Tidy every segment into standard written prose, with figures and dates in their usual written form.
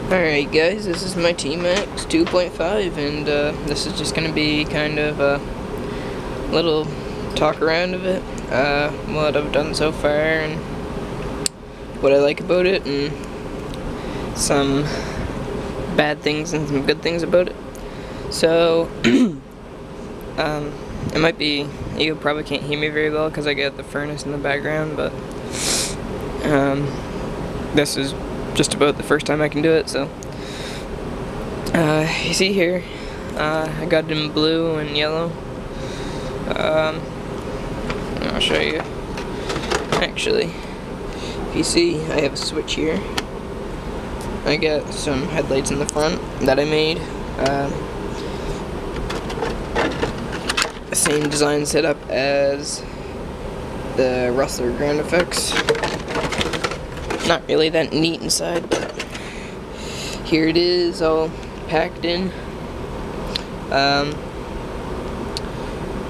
Alright guys, this is my tmaxx 2.5 and this is just going to be kind of a little talk around of it, what I've done so far and what I like about it and some bad things and some good things about it. So, it might be, you probably can't hear me very well because I got the furnace in the background, but this is just about the first time I can do it, so you see here, I got it in blue and yellow. I'll show you. Actually, if you see, I have a switch here. I got some headlights in the front that I made. The same design setup as the Rustler ground effects. Not really that neat inside, but here it is, all packed in.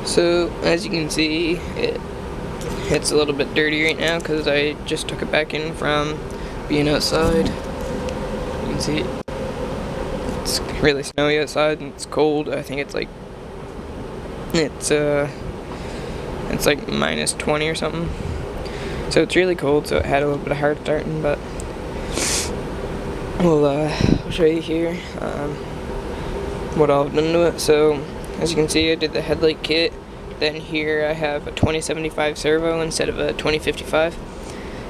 So as you can see, it's a little bit dirty right now because I just took it back in from being outside. You can see it's really snowy outside and it's cold. I think it's like minus 20 or something. So it's really cold, so it had a little bit of hard starting, but I'll show you here what all I've done to it. So as you can see, I did the headlight kit. Then here I have a 2075 servo instead of a 2055.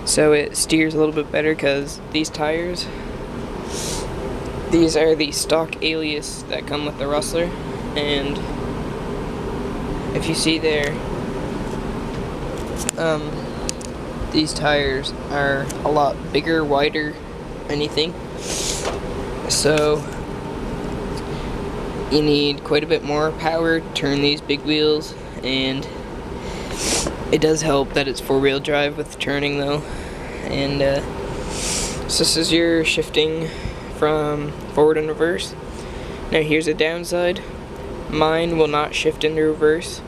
So it steers a little bit better because these tires, these are the stock Alias that come with the Rustler, and if you see there, these tires are a lot bigger, wider, anything. So you need quite a bit more power to turn these big wheels, and it does help that it's four-wheel drive with the turning though. And so this is your shifting from forward and reverse. Now here's a downside. Mine will not shift into reverse.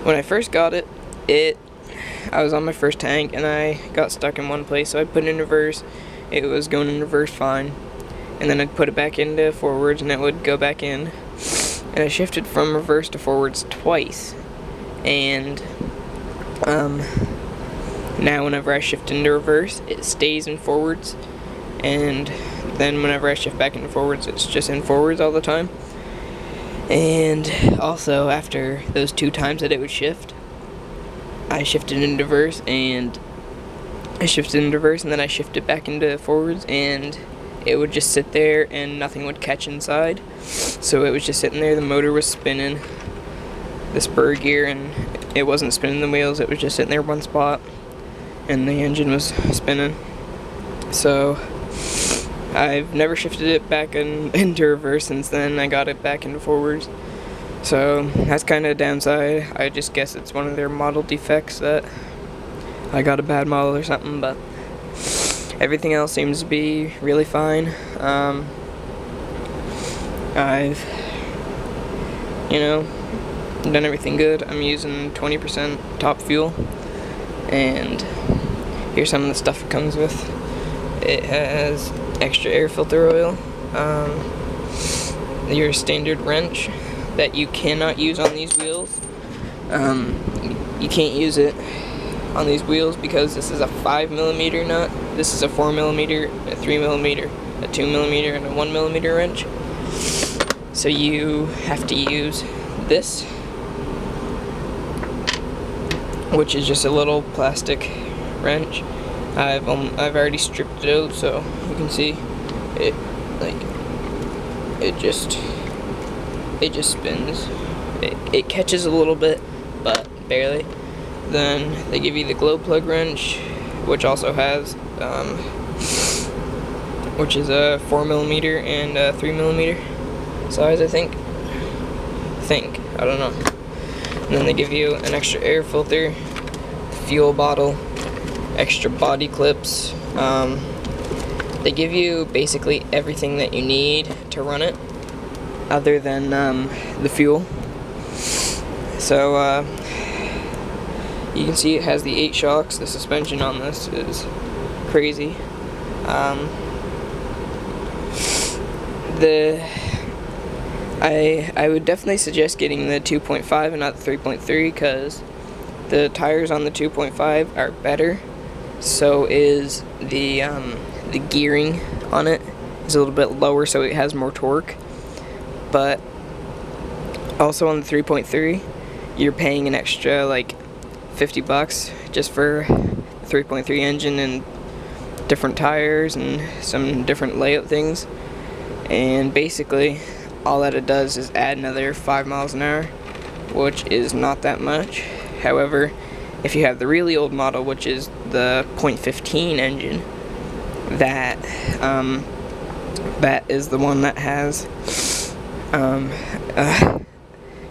When I first got it, I was on my first tank and I got stuck in one place, so I put it in reverse. It was going in reverse fine, and then I'd put it back into forwards and it would go back in. And I shifted from reverse to forwards twice, and now whenever I shift into reverse, it stays in forwards, and then whenever I shift back into forwards, it's just in forwards all the time. And also, after those 2 times that it would shift, I shifted into reverse, and I shifted into reverse, and then I shifted back into forwards, and it would just sit there and nothing would catch inside. So it was just sitting there, the motor was spinning the spur gear, and it wasn't spinning the wheels, it was just sitting there one spot, and the engine was spinning. So I've never shifted it back into reverse since then. I got it back into forwards. So that's kind of a downside. I just guess it's one of their model defects that I got a bad model or something, but everything else seems to be really fine. I've, done everything good. I'm using 20% top fuel, and here's some of the stuff it comes with. It has extra air filter oil, your standard wrench that you cannot use on these wheels. You can't use it on these wheels because this is a 5mm nut. This is a 4mm, a 3mm, a 2mm, and a 1mm wrench. So you have to use this, which is just a little plastic wrench. I've already stripped it out, so you can see it. It just spins. It catches a little bit, but barely. Then they give you the glow plug wrench, which also has, which is a 4mm and a 3mm size, I think. I don't know. And then they give you an extra air filter, fuel bottle, extra body clips. They give you basically everything that you need to run it, other than the fuel. So you can see it has the 8 shocks. The suspension on this is crazy. I would definitely suggest getting the 2.5 and not the 3.3 because the tires on the 2.5 are better. So is the gearing on it is a little bit lower, so it has more torque. But also on the 3.3, you're paying an extra like $50 just for the 3.3 engine and different tires and some different layout things. And basically, all that it does is add another 5 miles an hour, which is not that much. However, if you have the really old model, which is the .15 engine, that is the one that has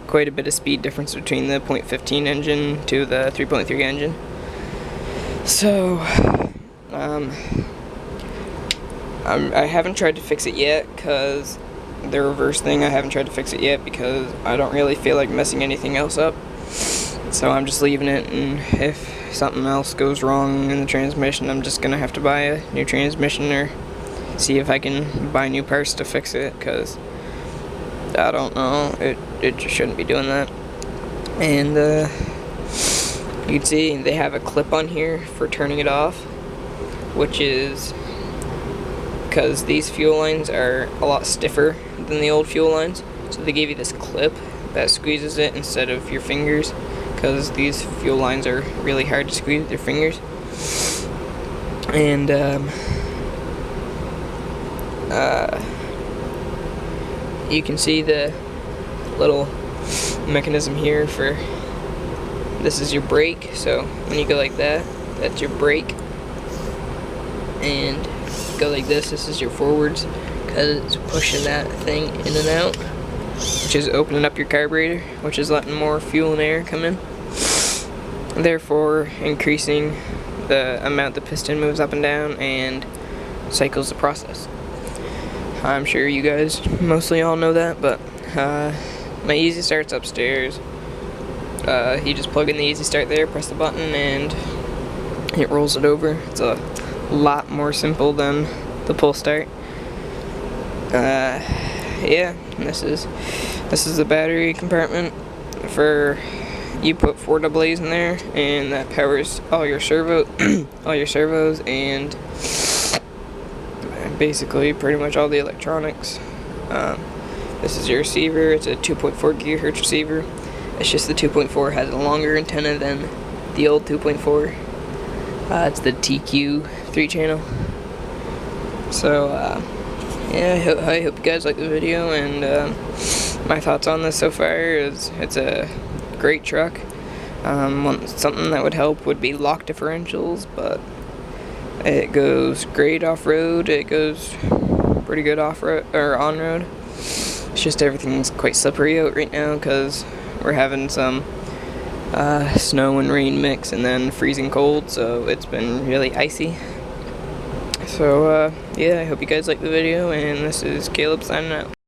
quite a bit of speed difference between the .15 engine to the 3.3 engine. So, I haven't tried to fix it yet because the reverse thing, I haven't tried to fix it yet because I don't really feel like messing anything else up. So I'm just leaving it, and if something else goes wrong in the transmission, I'm just gonna have to buy a new transmission or see if I can buy new parts to fix it, because I don't know, it just shouldn't be doing that. And you can see they have a clip on here for turning it off, which is because these fuel lines are a lot stiffer than the old fuel lines, so they gave you this clip that squeezes it instead of your fingers, because these fuel lines are really hard to squeeze with your fingers. And you can see the little mechanism here for, this is your brake, so when you go like that, that's your brake, and go like this is your forwards, because it's pushing that thing in and out, which is opening up your carburetor, which is letting more fuel and air come in, therefore increasing the amount the piston moves up and down and cycles the process. I'm sure you guys mostly all know that, but my Easy Start's upstairs. You just plug in the Easy Start there, press the button, and it rolls it over. It's a lot more simple than the pull start. Yeah, this is the battery compartment for, you put 4 AA's in there, and that powers all your servos and basically pretty much all the electronics. This is your receiver. It's a 2.4 gigahertz receiver. It's just the 2.4 has a longer antenna than the old 2.4. It's the TQ 3-channel. So yeah, I hope you guys like the video, and my thoughts on this so far is it's a great truck. Something that would help would be lock differentials, but it goes great off-road. It goes pretty good off-road or on-road. It's just everything's quite slippery out right now because we're having some snow and rain mix and then freezing cold, so it's been really icy. So yeah, I hope you guys like the video, and this is Caleb signing out.